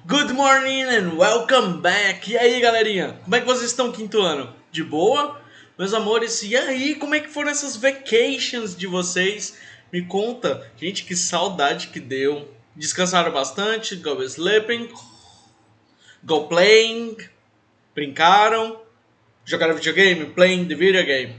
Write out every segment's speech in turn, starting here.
Good morning and welcome back! E aí, galerinha? Como é que vocês estão quinto ano? De boa? Meus amores, e aí, como é que foram essas vacations de vocês? Me conta, gente, que saudade que deu. Descansaram bastante? Go sleeping? Go playing? Brincaram? Jogaram videogame? Playing the video game?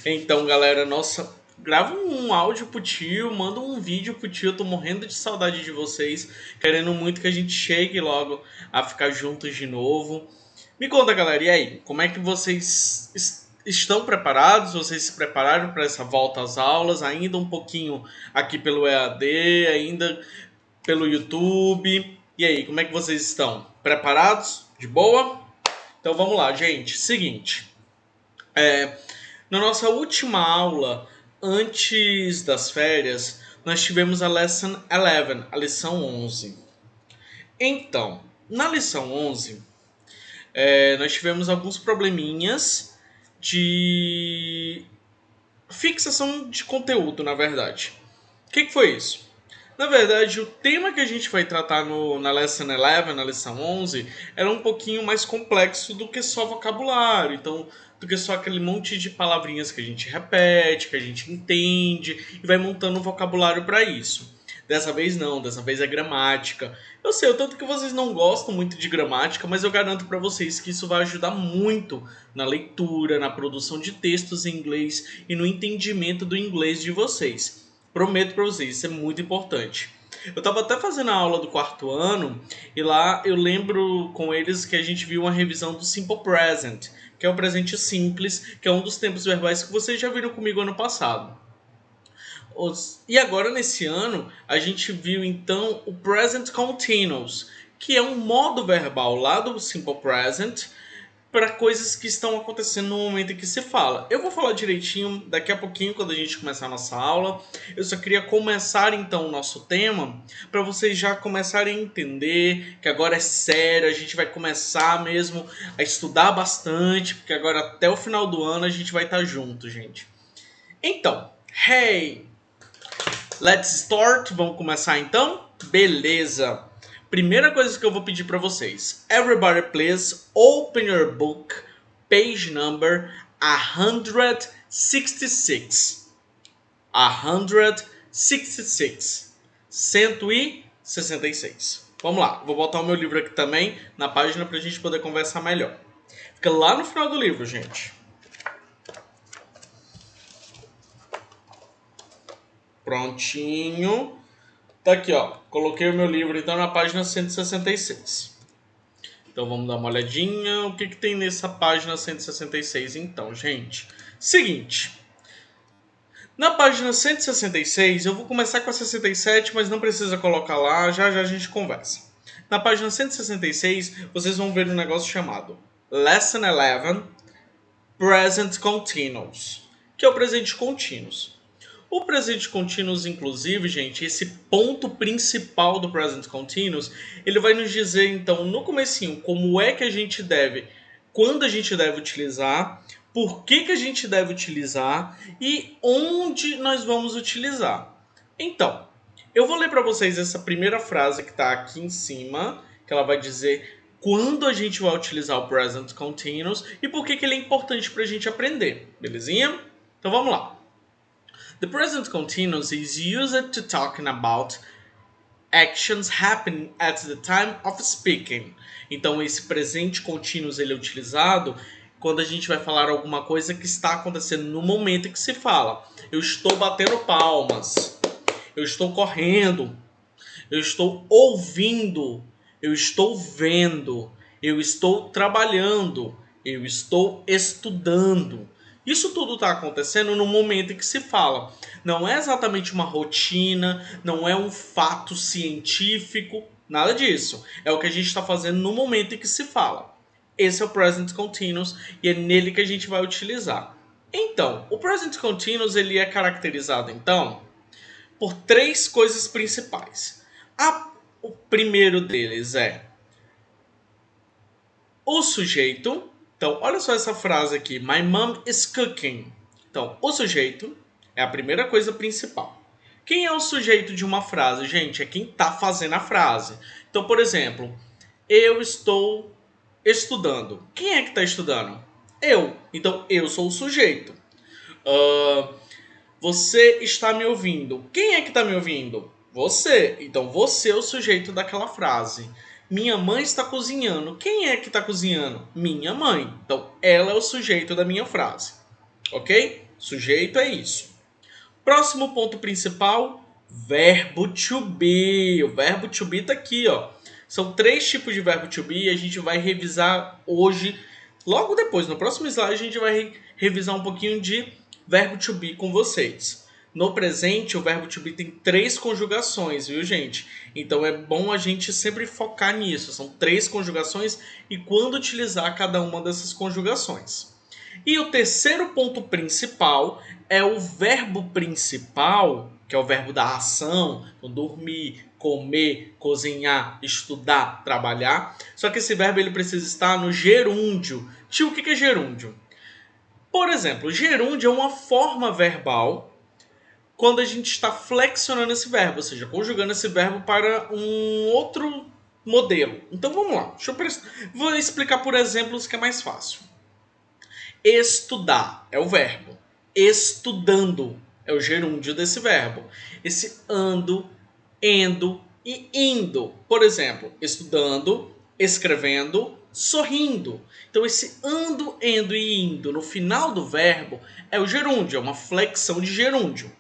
Então, galera, nossa, grava um áudio pro tio, manda um vídeo pro tio, eu tô morrendo de saudade de vocês, querendo muito que a gente chegue logo a ficar juntos de novo. Me conta, galera, e aí, como é que vocês estão preparados? Vocês se prepararam para essa volta às aulas? Ainda um pouquinho aqui pelo EAD, ainda pelo YouTube. E aí, como é que vocês estão? Preparados? De boa? Então vamos lá, gente. Seguinte, na nossa última aula, antes das férias, nós tivemos a Lesson 11, a lição 11. Então, na lição 11, nós tivemos alguns probleminhas de fixação de conteúdo, na verdade. O que foi isso? Na verdade, o tema que a gente vai tratar na Lesson 11, na lição 11, era um pouquinho mais complexo do que só vocabulário. Então, do que só aquele monte de palavrinhas que a gente repete, que a gente entende e vai montando um vocabulário para isso. Dessa vez não, dessa vez é gramática. Eu sei, o tanto que vocês não gostam muito de gramática, mas eu garanto para vocês que isso vai ajudar muito na leitura, na produção de textos em inglês e no entendimento do inglês de vocês. Prometo para vocês, isso é muito importante. Eu estava até fazendo a aula do quarto ano e lá eu lembro com eles que a gente viu uma revisão do Simple Present, que é o presente simples, que é um dos tempos verbais que vocês já viram comigo ano passado. E agora nesse ano a gente viu então o Present Continuous, que é um modo verbal lá do Simple Present para coisas que estão acontecendo no momento em que se fala. Eu vou falar direitinho daqui a pouquinho quando a gente começar a nossa aula. Eu só queria começar então o nosso tema para vocês já começarem a entender que agora é sério, a gente vai começar mesmo a estudar bastante, porque agora até o final do ano a gente vai estar junto, gente. Então, hey, let's start, vamos começar então? Beleza. Primeira coisa que eu vou pedir para vocês. Everybody please open your book, page number 166. 166. 166. Vamos lá, vou botar o meu livro aqui também na página para a gente poder conversar melhor. Fica lá no final do livro, gente. Prontinho. Tá aqui, ó. Coloquei o meu livro então na página 166. Então vamos dar uma olhadinha. O que tem nessa página 166 então, gente? Seguinte. Na página 166, eu vou começar com a 67, mas não precisa colocar lá, já já a gente conversa. Na página 166, vocês vão ver um negócio chamado Lesson 11, Present Continuous, que é o presente contínuo. O presente continuous, inclusive, gente, esse ponto principal do present continuous, ele vai nos dizer, então, no comecinho, como é que a gente deve, quando a gente deve utilizar, por que a gente deve utilizar e onde nós vamos utilizar. Então, eu vou ler para vocês essa primeira frase que está aqui em cima, que ela vai dizer quando a gente vai utilizar o present continuous e por que ele é importante para a gente aprender, belezinha? Então vamos lá. The present continuous is used to talking about actions happening at the time of speaking. Então esse presente continuous ele é utilizado quando a gente vai falar alguma coisa que está acontecendo no momento em que se fala. Eu estou batendo palmas. Eu estou correndo. Eu estou ouvindo. Eu estou vendo. Eu estou trabalhando. Eu estou estudando. Isso tudo está acontecendo no momento em que se fala. Não é exatamente uma rotina, não é um fato científico, nada disso. É o que a gente está fazendo no momento em que se fala. Esse é o Present Continuous e é nele que a gente vai utilizar. Então, o Present Continuous ele é caracterizado, então, por três coisas principais. O primeiro deles é o sujeito. Então, olha só essa frase aqui. My mom is cooking. Então, o sujeito é a primeira coisa principal. Quem é o sujeito de uma frase? Gente, é quem está fazendo a frase. Então, por exemplo, eu estou estudando. Quem é que está estudando? Eu. Então, eu sou o sujeito. Uh, Você está me ouvindo. Quem é que está me ouvindo? Você. Então, você é o sujeito daquela frase. Minha mãe está cozinhando. Quem é que está cozinhando? Minha mãe. Então, ela é o sujeito da minha frase. Ok? Sujeito é isso. Próximo ponto principal, verbo to be. O verbo to be está aqui, ó. São 3 tipos de verbo to be e a gente vai revisar hoje. Logo depois, no próximo slide, a gente vai revisar um pouquinho de verbo to be com vocês. No presente, o verbo to be tem 3 conjugações, viu, gente? Então é bom a gente sempre focar nisso. São 3 conjugações e quando utilizar cada uma dessas conjugações. E o terceiro ponto principal é o verbo principal, que é o verbo da ação, então dormir, comer, cozinhar, estudar, trabalhar. Só que esse verbo ele precisa estar no gerúndio. Tio, o que é gerúndio? Por exemplo, gerúndio é uma forma verbal quando a gente está flexionando esse verbo, ou seja, conjugando esse verbo para um outro modelo. Então vamos lá, vou explicar por exemplos que é mais fácil. Estudar é o verbo. Estudando é o gerúndio desse verbo. Esse ando, endo e indo. Por exemplo, estudando, escrevendo, sorrindo. Então, esse ando, endo e indo no final do verbo é o gerúndio, é uma flexão de gerúndio.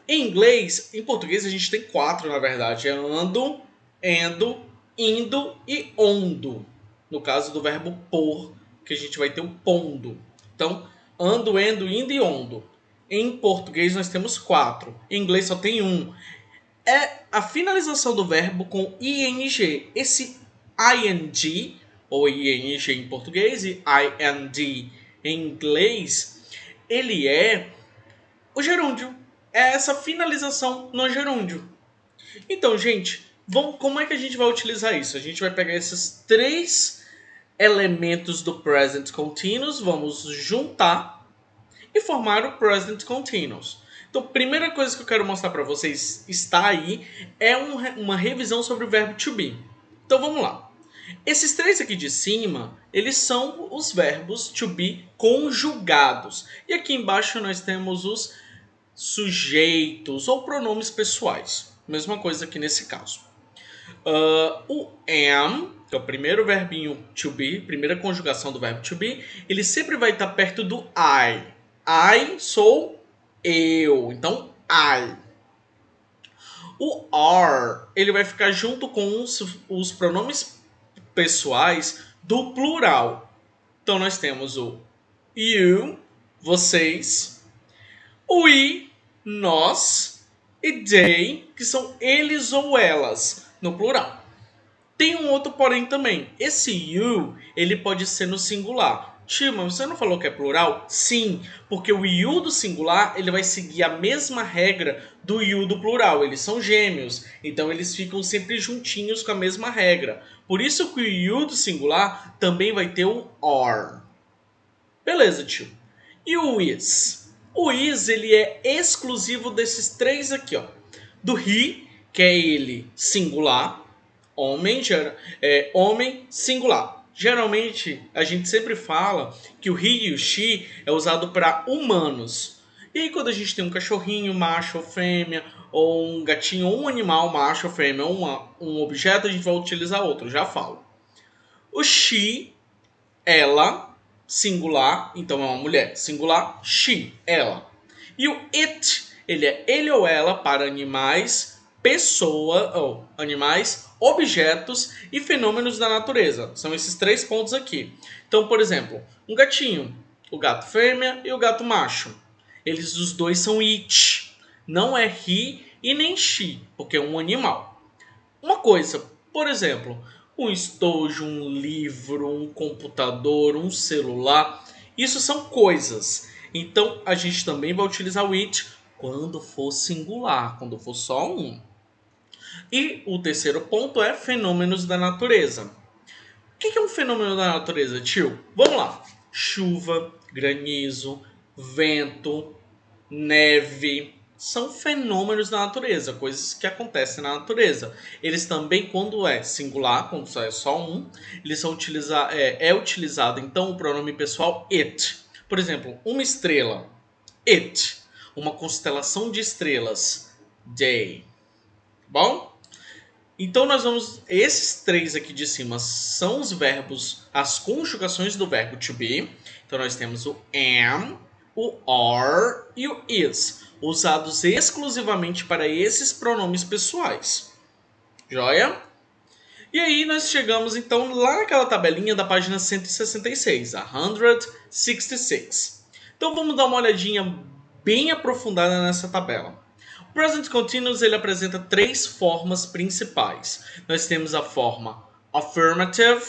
Em inglês, em português a gente tem 4, na verdade. É ando, endo, indo e ondo. No caso do verbo por, que a gente vai ter o pondo. Então, ando, endo, indo e ondo. Em português nós temos 4. Em inglês só tem 1. É a finalização do verbo com ing. Esse ing, ou ing em português e ind em inglês, ele é o gerúndio. É essa finalização no gerúndio. Então, gente, como é que a gente vai utilizar isso? A gente vai pegar esses 3 elementos do present continuous, vamos juntar e formar o present continuous. Então, a primeira coisa que eu quero mostrar para vocês está aí é uma revisão sobre o verbo to be. Então, vamos lá. Esses 3 aqui de cima, eles são os verbos to be conjugados. E aqui embaixo nós temos os sujeitos ou pronomes pessoais. Mesma coisa aqui nesse caso. O am, que é o primeiro verbinho to be, primeira conjugação do verbo to be, ele sempre vai estar perto do I. I sou eu, então I. O are, ele vai ficar junto com os pronomes pessoais do plural. Então nós temos o you, vocês, we, nós, e they, que são eles ou elas, no plural. Tem um outro porém também. Esse you, ele pode ser no singular. Tio, mas você não falou que é plural? Sim, porque o you do singular, ele vai seguir a mesma regra do you do plural. Eles são gêmeos, então eles ficam sempre juntinhos com a mesma regra. Por isso que o you do singular também vai ter o are. Beleza, tio. E o is? O is, ele é exclusivo desses 3 aqui, ó. Do he, que é ele singular, homem, homem singular. Geralmente, a gente sempre fala que o he e o she é usado para humanos. E aí, quando a gente tem um cachorrinho, macho ou fêmea, ou um gatinho ou um animal, macho ou fêmea, ou um objeto, a gente vai utilizar outro, já falo. O she, ela, singular, então é uma mulher, singular, she, ela. E o it, ele é ele ou ela para animais, animais, objetos e fenômenos da natureza. São esses 3 pontos aqui. Então, por exemplo, um gatinho, o gato fêmea e o gato macho. Eles os dois são it. Não é he e nem she, porque é um animal. Uma coisa, por exemplo, um estojo, um livro, um computador, um celular, isso são coisas. Então, a gente também vai utilizar o it quando for singular, quando for só um. E o terceiro ponto é fenômenos da natureza. O que é um fenômeno da natureza, tio? Vamos lá. Chuva, granizo, vento, neve, são fenômenos da natureza, coisas que acontecem na natureza. Eles também, quando é singular, quando é só um, eles são é utilizado então o pronome pessoal it. Por exemplo, uma estrela, it. Uma constelação de estrelas, day. Bom? Então nós vamos. Esses três aqui de cima são os verbos, as conjugações do verbo to be. Então nós temos o am, o are e o is, usados exclusivamente para esses pronomes pessoais. Joia? E aí nós chegamos então lá naquela tabelinha da página 166, a 166. Então vamos dar uma olhadinha bem aprofundada nessa tabela. O Present Continuous ele apresenta três formas principais. Nós temos a forma affirmative,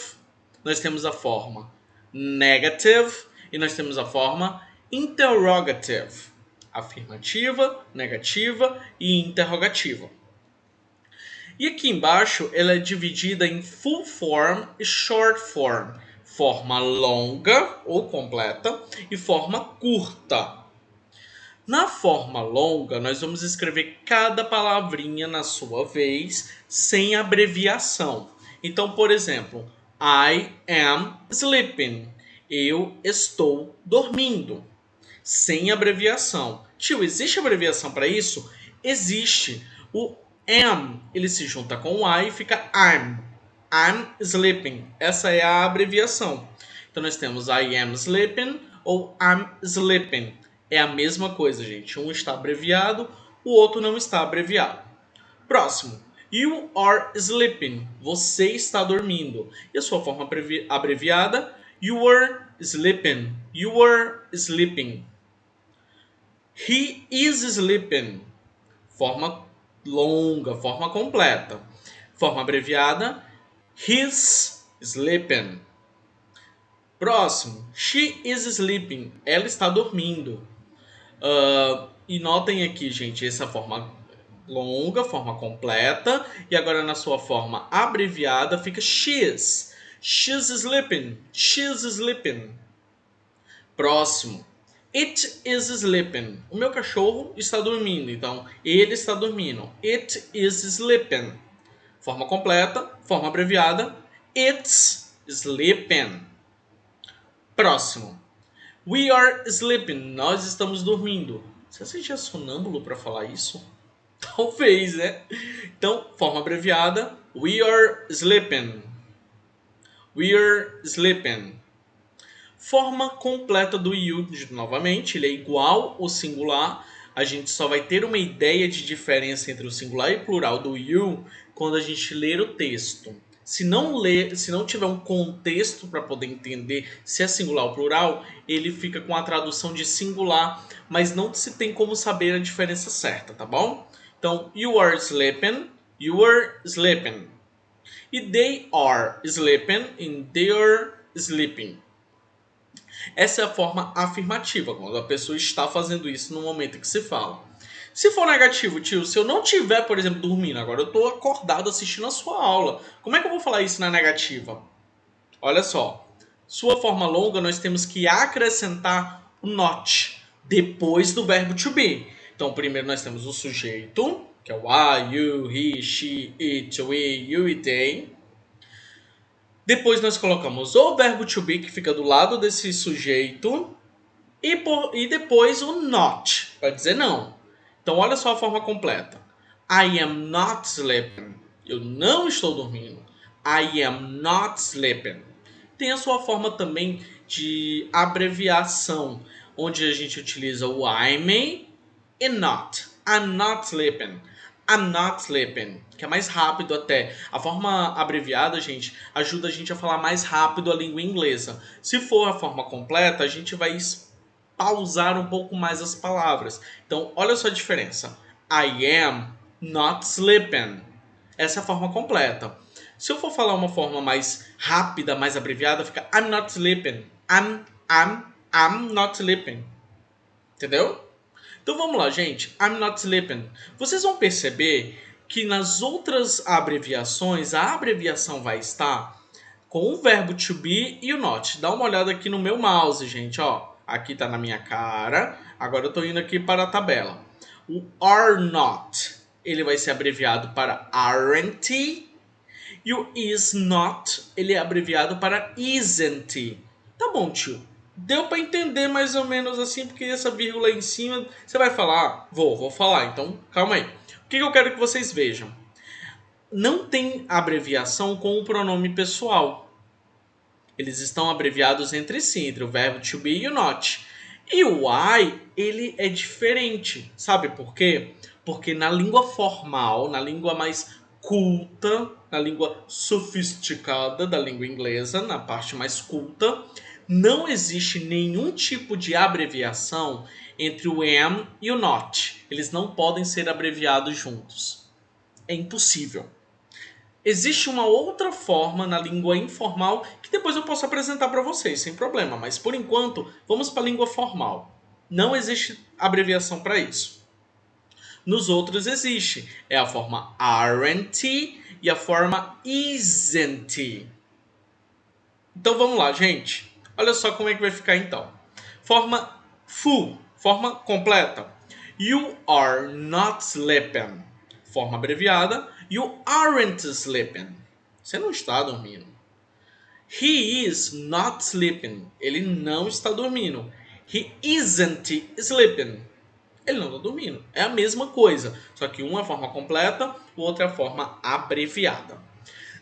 nós temos a forma negative e nós temos a forma interrogative. Afirmativa, negativa e interrogativa. E aqui embaixo ela é dividida em full form e short form. Forma longa ou completa e forma curta. Na forma longa, nós vamos escrever cada palavrinha na sua vez, sem abreviação. Então, por exemplo, I am sleeping. Eu estou dormindo. Sem abreviação. Tio, existe abreviação para isso? Existe. O am, ele se junta com o I e fica I'm. I'm sleeping. Essa é a abreviação. Então, nós temos I am sleeping ou I'm sleeping. É a mesma coisa, gente. Um está abreviado, o outro não está abreviado. Próximo. You are sleeping. Você está dormindo. E a sua forma abreviada? You are sleeping. You are sleeping. He is sleeping. Forma longa, forma completa. Forma abreviada? He's sleeping. Próximo. She is sleeping. Ela está dormindo. E notem aqui, gente, essa forma longa, forma completa. E agora na sua forma abreviada fica she's. She's sleeping. She's sleeping. Próximo. It is sleeping. O meu cachorro está dormindo. Então, ele está dormindo. It is sleeping. Forma completa, forma abreviada. It's sleeping. Próximo. We are sleeping. Nós estamos dormindo. Você já é sonâmbulo para falar isso? Talvez, né? Então, forma abreviada. We are sleeping. We are sleeping. Forma completa do you, novamente, ele é igual ao singular. A gente só vai ter uma ideia de diferença entre o singular e plural do you quando a gente ler o texto. Se não tiver um contexto para poder entender se é singular ou plural, ele fica com a tradução de singular, mas não se tem como saber a diferença certa, tá bom? Então, you are sleeping, you are sleeping. E they are sleeping and they are sleeping. Essa é a forma afirmativa, quando a pessoa está fazendo isso no momento que se fala. Se for negativo, tio, se eu não tiver, por exemplo, dormindo, agora eu estou acordado assistindo a sua aula, como é que eu vou falar isso na negativa? Olha só, sua forma longa nós temos que acrescentar o not depois do verbo to be. Então, primeiro nós temos o sujeito, que é o I, you, he, she, it, we, you e they. Depois nós colocamos o verbo to be, que fica do lado desse sujeito. E depois o not, para dizer não. Então, olha só a forma completa. I am not sleeping. Eu não estou dormindo. I am not sleeping. Tem a sua forma também de abreviação, onde a gente utiliza o I'm e not. I'm not sleeping. I'm not sleeping. Que é mais rápido até. A forma abreviada, gente, ajuda a gente a falar mais rápido a língua inglesa. Se for a forma completa, a gente vai pausar um pouco mais as palavras. Então, olha só a diferença. I am not sleeping. Essa é a forma completa. Se eu for falar uma forma mais rápida, mais abreviada, fica I'm not sleeping. I'm not sleeping. Entendeu? Então vamos lá, gente. I'm not sleeping. Vocês vão perceber que nas outras abreviações, a abreviação vai estar com o verbo to be e o not. Dá uma olhada aqui no meu mouse, gente, ó. Aqui tá na minha cara. Agora eu tô indo aqui para a tabela. O are not, ele vai ser abreviado para aren't. E o is not, ele é abreviado para isn't. Tá bom, tio. Deu para entender mais ou menos assim, porque essa vírgula aí em cima, você vai falar? Vou falar, então calma aí. O que eu quero que vocês vejam? Não tem abreviação com o pronome pessoal. Eles estão abreviados entre si, entre o verbo to be e o not. E o I, ele é diferente. Sabe por quê? Porque na língua formal, na língua mais culta, na língua sofisticada da língua inglesa, na parte mais culta, não existe nenhum tipo de abreviação entre o am e o not. Eles não podem ser abreviados juntos. É impossível. Existe uma outra forma na língua informal que depois eu posso apresentar para vocês, sem problema. Mas por enquanto, vamos para a língua formal. Não existe abreviação para isso. Nos outros existe. É a forma aren't e a forma isn't. Então vamos lá, gente. Olha só como é que vai ficar então. Forma full, forma completa. You are not sleeping. Forma abreviada. You aren't sleeping. Você não está dormindo. He is not sleeping. Ele não está dormindo. He isn't sleeping. Ele não está dormindo. É a mesma coisa. Só que uma é a forma completa, o outro é a forma abreviada.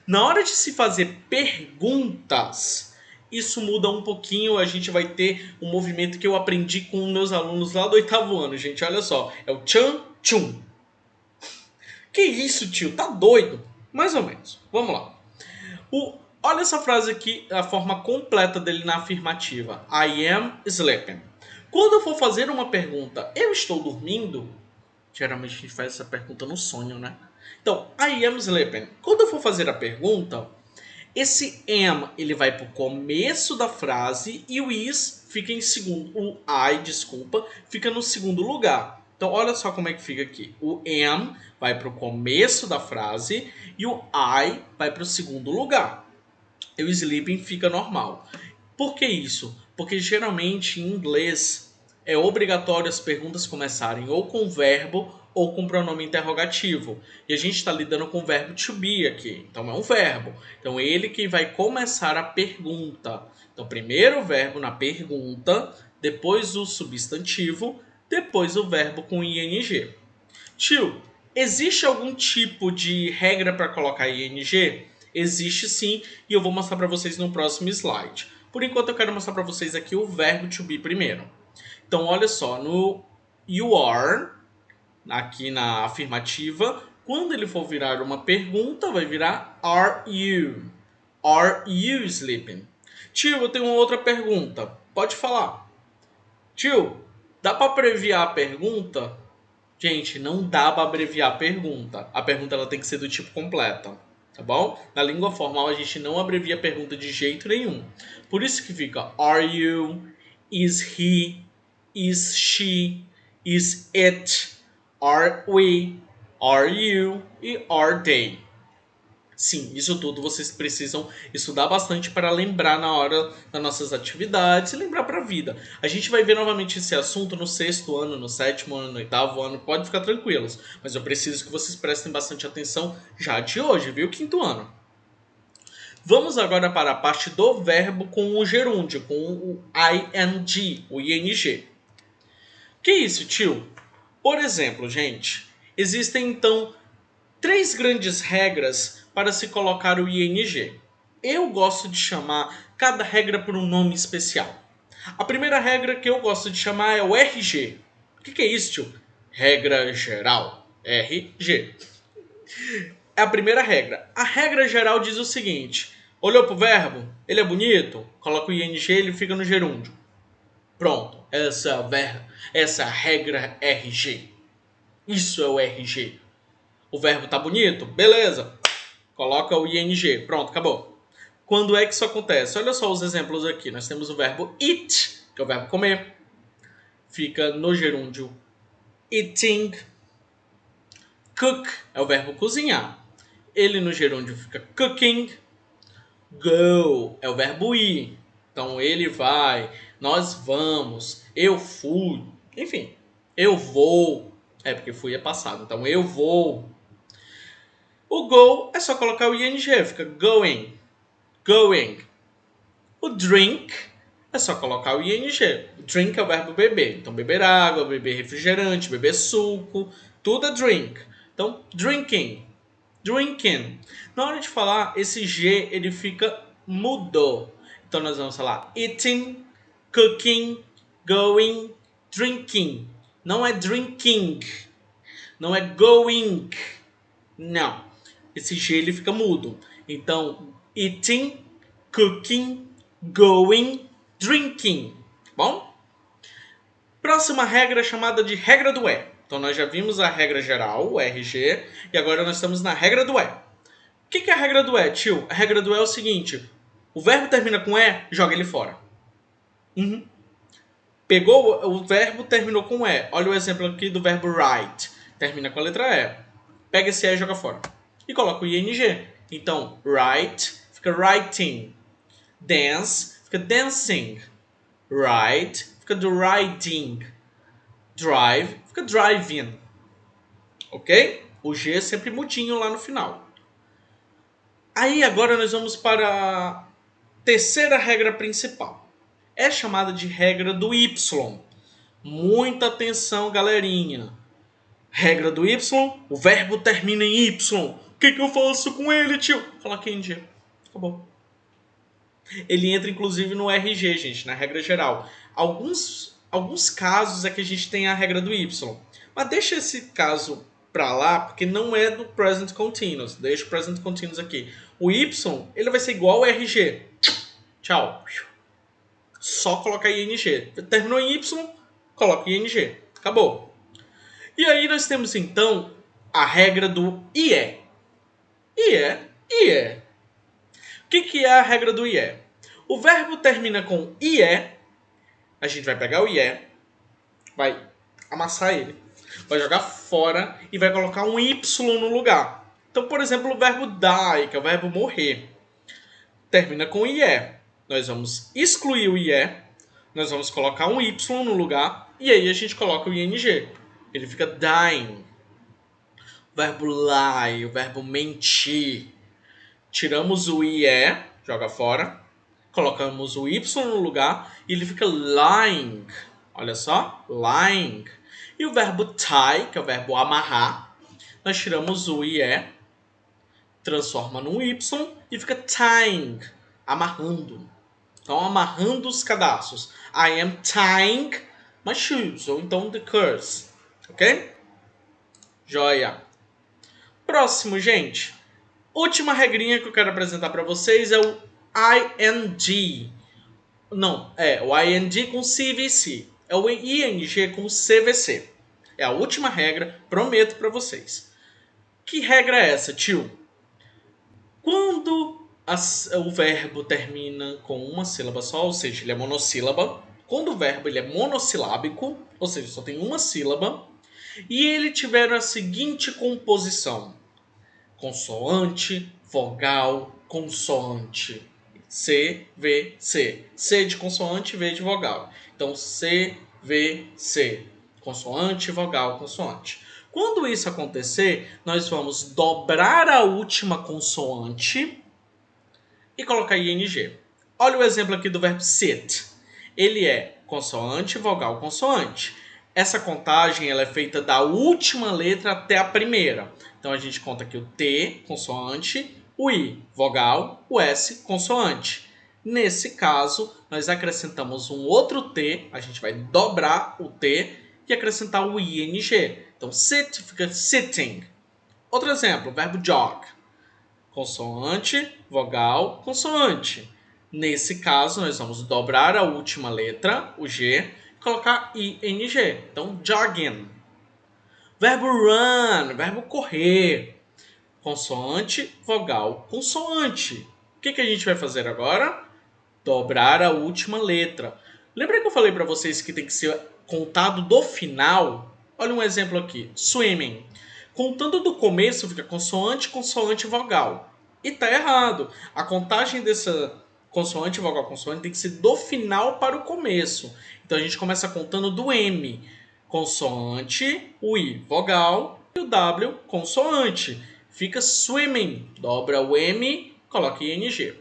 Na hora de se fazer perguntas, isso muda um pouquinho. A gente vai ter um movimento que eu aprendi com meus alunos lá do 8º ano, gente. Olha só. É o tchan tchum. Que isso, tio? Tá doido? Mais ou menos. Vamos lá. Olha essa frase aqui, a forma completa dele na afirmativa. I am sleeping. Quando eu for fazer uma pergunta, eu estou dormindo? Geralmente a gente faz essa pergunta no sonho, né? Então, I am sleeping. Quando eu for fazer a pergunta, esse am ele vai para o começo da frase e o is fica em segundo. O I, desculpa, fica no segundo lugar. Então, olha só como é que fica aqui. O am vai para o começo da frase e o I vai para o segundo lugar. E o sleeping fica normal. Por que isso? Porque geralmente em inglês é obrigatório as perguntas começarem ou com verbo ou com pronome interrogativo. E a gente está lidando com o verbo to be aqui. Então é um verbo. Então ele que vai começar a pergunta. Então primeiro o verbo na pergunta, depois o substantivo, depois o verbo com ing. Tio, existe algum tipo de regra para colocar ing? Existe sim, e eu vou mostrar para vocês no próximo slide. Por enquanto eu quero mostrar para vocês aqui o verbo to be primeiro. Então olha só, no you are, aqui na afirmativa, quando ele for virar uma pergunta, vai virar are you? Are you sleeping? Tio, eu tenho uma outra pergunta. Pode falar. Tio, dá para abreviar a pergunta? Gente, não dá para abreviar a pergunta. A pergunta ela tem que ser do tipo completa, tá bom? Na língua formal a gente não abrevia a pergunta de jeito nenhum. Por isso que fica are you, is he, is she, is it, are we, are you e are they. Sim, isso tudo vocês precisam estudar bastante para lembrar na hora das nossas atividades e lembrar para a vida. A gente vai ver novamente esse assunto no 6º ano, no 7º ano, no 8º ano, pode ficar tranquilos. Mas eu preciso que vocês prestem bastante atenção já de hoje, viu? 5º ano. Vamos agora para a parte do verbo com o gerúndio, com o ing, o ing. Que isso, tio? Por exemplo, gente, existem então 3 grandes regras para se colocar o ing. Eu gosto de chamar cada regra por um nome especial. A primeira regra que eu gosto de chamar é o RG. O que é isso, tio? Regra geral. RG. É a primeira regra. A regra geral diz o seguinte. Olhou pro verbo? Ele é bonito? Coloca o ing, ele fica no gerúndio. Pronto. Essa é a regra RG. Isso é o RG. O verbo tá bonito? Beleza. Coloca o ing. Pronto, acabou. Quando é que isso acontece? Olha só os exemplos aqui. Nós temos o verbo eat, que é o verbo comer. Fica no gerúndio eating. Cook é o verbo cozinhar. Ele no gerúndio fica cooking. Go é o verbo ir. Então ele vai, nós vamos, eu fui. Enfim, eu vou. É, porque fui é passado. Então, eu vou. O go é só colocar o ing, fica going, going. O drink é só colocar o ing. Drink é o verbo beber. Então, beber água, beber refrigerante, beber suco, tudo é drink. Então, drinking, drinking. Na hora de falar, esse G ele fica mudo. Então, nós vamos falar eating, cooking, going, drinking. Não é drinking, não é going. Não. Esse G ele fica mudo. Então, eating, cooking, going, drinking. Bom? Próxima regra é chamada de regra do E. Então, nós já vimos a regra geral, o RG, e agora nós estamos na regra do E. O que é a regra do E, tio? A regra do E é o seguinte: o verbo termina com E, joga ele fora. Uhum. Pegou o verbo, terminou com E. Olha o exemplo aqui do verbo write. Termina com a letra E. Pega esse E e joga fora. E coloca o ing. Então, write fica writing. Dance fica dancing. Ride fica do riding. Drive fica driving. Ok? O G é sempre mudinho lá no final. Aí agora nós vamos para a terceira regra principal. É chamada de regra do Y. Muita atenção, galerinha. Regra do Y, o verbo termina em Y. O que eu faço com ele, tio? Coloca em G. Acabou. Ele entra, inclusive, no RG, gente, na regra geral. Alguns casos é que a gente tem a regra do Y. Mas deixa esse caso pra lá, porque não é do Present Continuous. Deixa o Present Continuous aqui. O Y, ele vai ser igual ao RG. Tchau. Só colocar ING. Terminou em Y, coloca ING. Acabou. E aí nós temos então a regra do IE. IE, IE. O que é a regra do IE? O verbo termina com IE, a gente vai pegar o IE, vai amassar ele, vai jogar fora e vai colocar um Y no lugar. Então, por exemplo, o verbo die, que é o verbo morrer, termina com IE. Nós vamos excluir o IE, nós vamos colocar um Y no lugar e aí a gente coloca o ING. Ele fica dying. O verbo lie, o verbo mentir. Tiramos o IE, joga fora. Colocamos o Y no lugar e ele fica lying. Olha só, lying. E o verbo tie, que é o verbo amarrar. Nós tiramos o IE, transforma num Y e fica tying, amarrando. Então, amarrando os cadarços. I am tying my shoes. Ou então the curse. Ok? Joia. Próximo, gente. Última regrinha que eu quero apresentar para vocês é o ING. Não, é o ING com CVC. É o ING com CVC. É a última regra, prometo para vocês. Que regra é essa, tio? Quando o verbo termina com uma sílaba só, ou seja, ele é monossílaba. Quando o verbo ele é monossilábico, ou seja, só tem uma sílaba, e ele tiver a seguinte composição: consoante, vogal, consoante. C, V, C. C de consoante, V de vogal. Então, C, V, C. Consoante, vogal, consoante. Quando isso acontecer, nós vamos dobrar a última consoante e colocar ING. Olha o exemplo aqui do verbo sit. Ele é consoante, vogal, consoante. Essa contagem ela é feita da última letra até a primeira. Então a gente conta aqui o T, consoante, o I, vogal, o S, consoante. Nesse caso, nós acrescentamos um outro T, a gente vai dobrar o T e acrescentar o ING. Então sit fica sitting. Outro exemplo, o verbo jog. Consoante, vogal, consoante. Nesse caso, nós vamos dobrar a última letra, o G, e colocar ING. Então, jogging. Verbo run, verbo correr. Consoante, vogal, consoante. O que a gente vai fazer agora? Dobrar a última letra. Lembra que eu falei para vocês que tem que ser contado do final? Olha um exemplo aqui. Swimming. Contando do começo fica consoante, consoante, vogal. E tá errado. A contagem dessa consoante, vogal, consoante tem que ser do final para o começo. Então a gente começa contando do M. consoante, o I vogal e o W consoante. Fica swimming, dobra o M, coloca ING.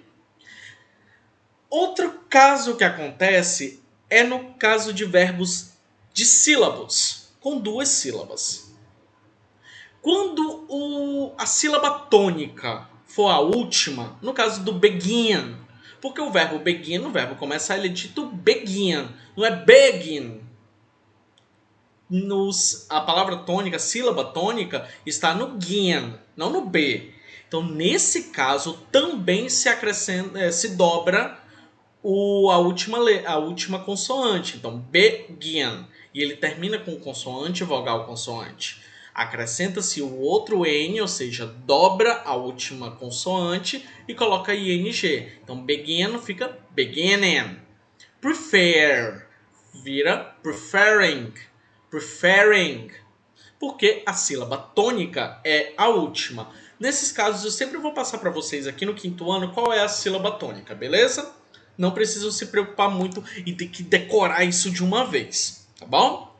Outro caso que acontece é no caso de verbos de sílabos, com duas sílabas. Quando a sílaba tônica for a última, no caso do begin, porque o verbo begin, o verbo começar, ele é dito begin, não é begin. A palavra tônica, a sílaba tônica, está no gin, não no B. Então, nesse caso, também se acrescenta, se dobra a última consoante. Então, begin. E ele termina com consoante, vogal, consoante. Acrescenta-se o outro N, ou seja, dobra a última consoante e coloca ING. Então, begin fica beginning. Prefer vira preferring. Preferring. Porque a sílaba tônica é a última. Nesses casos, eu sempre vou passar para vocês aqui no quinto ano qual é a sílaba tônica, beleza? Não precisam se preocupar muito e ter que decorar isso de uma vez, tá bom?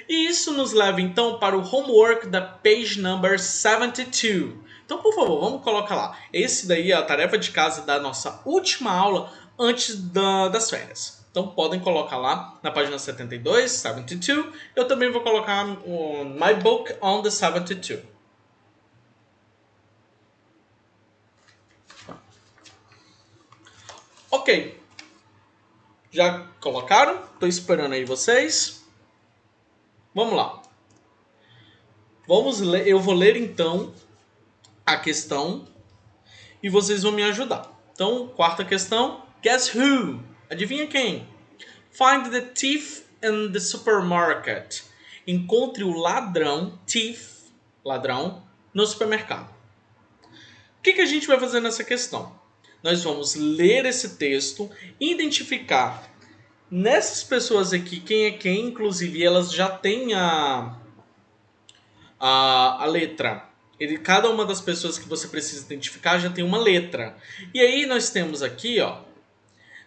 E isso nos leva então para o homework da page number 72. Então, por favor, vamos colocar lá. Esse daí é a tarefa de casa da nossa última aula antes das férias. Então, podem colocar lá na página 72, 72. Eu também vou colocar My Book on the 72. Ok. Já colocaram? Estou esperando aí vocês. Vamos lá. Vamos ler. Eu vou ler então a questão e vocês vão me ajudar. Então, quarta questão. Guess who? Adivinha quem? Find the thief in the supermarket. Encontre o ladrão, thief, ladrão, no supermercado. O que a gente vai fazer nessa questão? Nós vamos ler esse texto, identificar nessas pessoas aqui quem é quem, inclusive elas já têm a letra. Cada uma das pessoas que você precisa identificar já tem uma letra. E aí nós temos aqui, ó,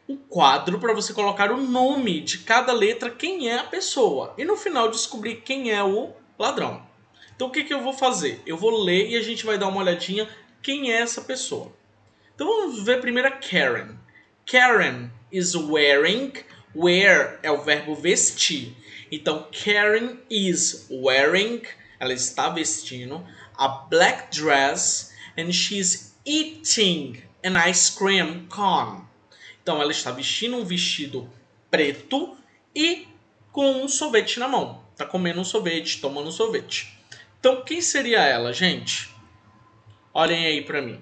um quadro para você colocar o nome de cada letra, quem é a pessoa. E no final descobrir quem é o ladrão. Então o que eu vou fazer? Eu vou ler e a gente vai dar uma olhadinha quem é essa pessoa. Então vamos ver primeiro a Karen. Karen is wearing. Wear é o verbo vestir. Então Karen is wearing, ela está vestindo, a black dress and she's eating an ice cream cone. Então ela está vestindo um vestido preto e com um sorvete na mão. Está comendo um sorvete, tomando um sorvete. Então quem seria ela, gente? Olhem aí para mim.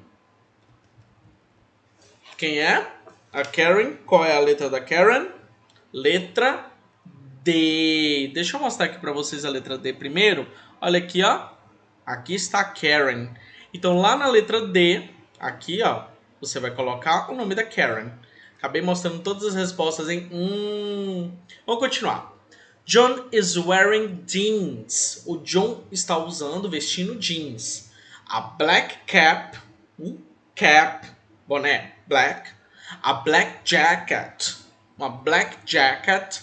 Quem é? A Karen. Qual é a letra da Karen? Letra D. Deixa eu mostrar aqui para vocês a letra D primeiro. Olha aqui, ó. Aqui está a Karen. Então lá na letra D, aqui, ó, você vai colocar o nome da Karen. Acabei mostrando todas as respostas em Vamos continuar. John is wearing jeans. O John está usando, vestindo jeans. A black cap, cap, boné, black. A black jacket, uma black jacket.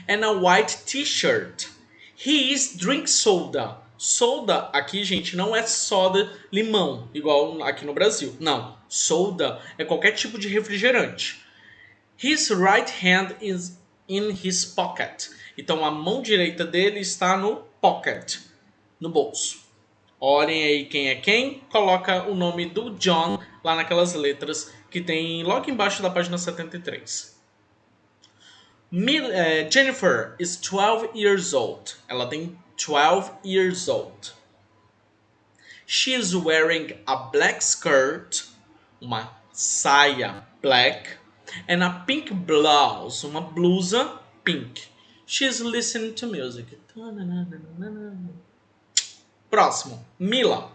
And a white t-shirt. He is drink soda. Soda aqui, gente, não é soda limão, igual aqui no Brasil. Não, soda é qualquer tipo de refrigerante. His right hand is in his pocket. Então a mão direita dele está no pocket, no bolso. Olhem aí quem é quem. Coloca o nome do John lá naquelas letras que tem logo embaixo da página 73. Jennifer is 12 years old. Ela tem 12 years old. She is wearing a black skirt, uma saia black, and a pink blouse, uma blusa pink. She is listening to music. Próximo, Mila.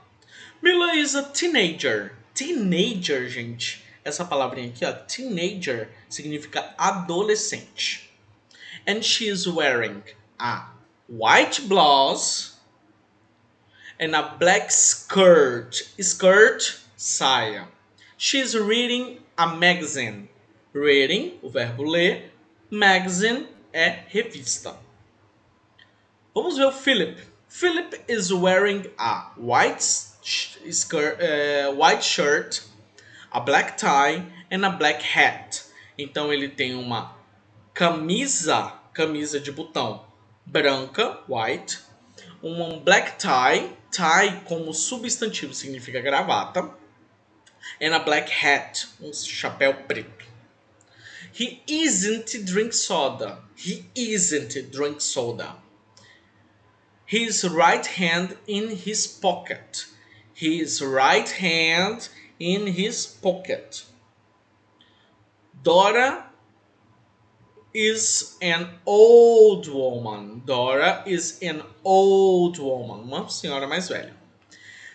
Mila is a teenager. Teenager, gente. Essa palavrinha aqui, ó, teenager, significa adolescente. And she is wearing a white blouse and a black skirt. Skirt, saia. She is reading a magazine. Reading, o verbo ler. Magazine é revista. Vamos ver o Philip. Philip is wearing a white shirt, a black tie and a black hat. Então ele tem uma camisa de botão branca, white, um black tie, tie como substantivo significa gravata, and a black hat, um chapéu preto. He isn't drink soda. He isn't drink soda. His right hand in his pocket. His right hand in his pocket. Dora is an old woman. Dora is an old woman. Uma senhora mais velha.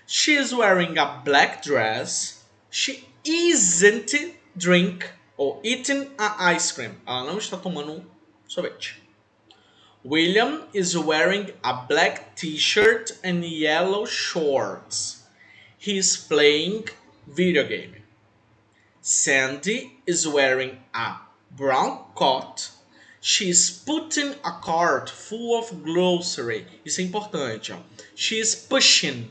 She is wearing a black dress. She isn't drink or eating an ice cream. Ela não está tomando um sorvete. William is wearing a black t-shirt and yellow shorts. He is playing video game. Sandy is wearing a brown coat. She is putting a cart full of grocery. Isso é importante. Ó. She is pushing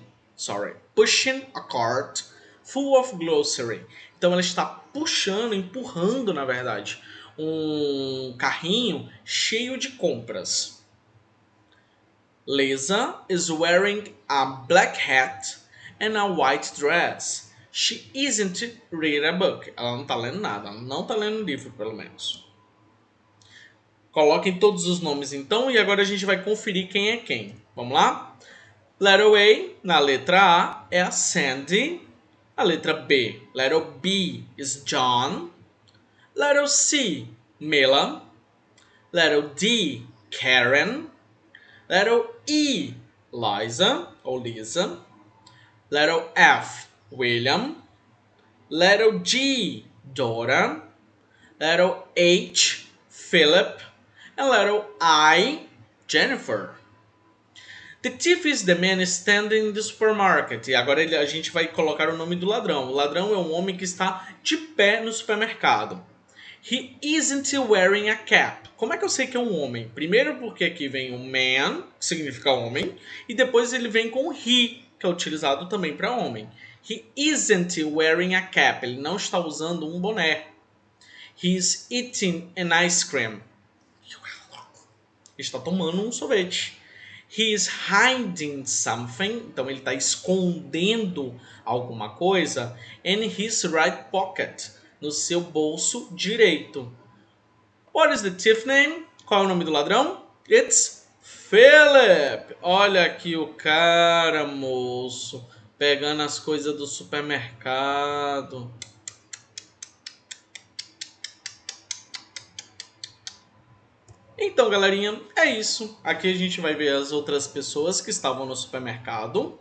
a cart full of grocery. Então ela está puxando, empurrando, na verdade, um carrinho cheio de compras. Lisa is wearing a black hat and a white dress. She isn't reading a book. Ela não está lendo nada. Ela não está lendo livro, pelo menos. Coloquem todos os nomes, então. E agora a gente vai conferir quem é quem. Vamos lá? Letter A, na letra A, é a Sandy. A letra B. Letter B is John. Letter C, Mila. Letter D, Karen. Letter E, Liza ou Lisa. Letter F, William. Letter G, Dora. Letter H, Philip. And letter I, Jennifer. The thief is the man standing in the supermarket. E agora a gente vai colocar o nome do ladrão. O ladrão é um homem que está de pé no supermercado. He isn't wearing a cap. Como é que eu sei que é um homem? Primeiro porque aqui vem o man, que significa homem, e depois ele vem com he, que é utilizado também para homem. He isn't wearing a cap. Ele não está usando um boné. He is eating an ice cream. Ele está tomando um sorvete. He is hiding something. Então ele está escondendo alguma coisa. In his right pocket. No seu bolso direito. What is the thief name? Qual é o nome do ladrão? It's Philip. Olha aqui o cara, moço. Pegando as coisas do supermercado. Então, galerinha, é isso. Aqui a gente vai ver as outras pessoas que estavam no supermercado.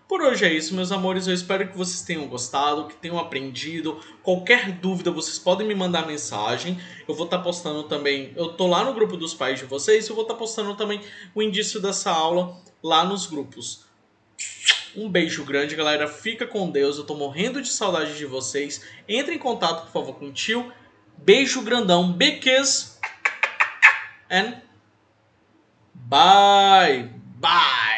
Por hoje é isso, meus amores. Eu espero que vocês tenham gostado, que tenham aprendido. Qualquer dúvida, vocês podem me mandar mensagem. Eu vou estar postando também... Eu tô lá no grupo dos pais de vocês. Eu vou estar postando também o indício dessa aula lá nos grupos. Um beijo grande, galera. Fica com Deus. Eu tô morrendo de saudade de vocês. Entre em contato, por favor, com o tio. Beijo grandão. Big kiss. And bye. Bye.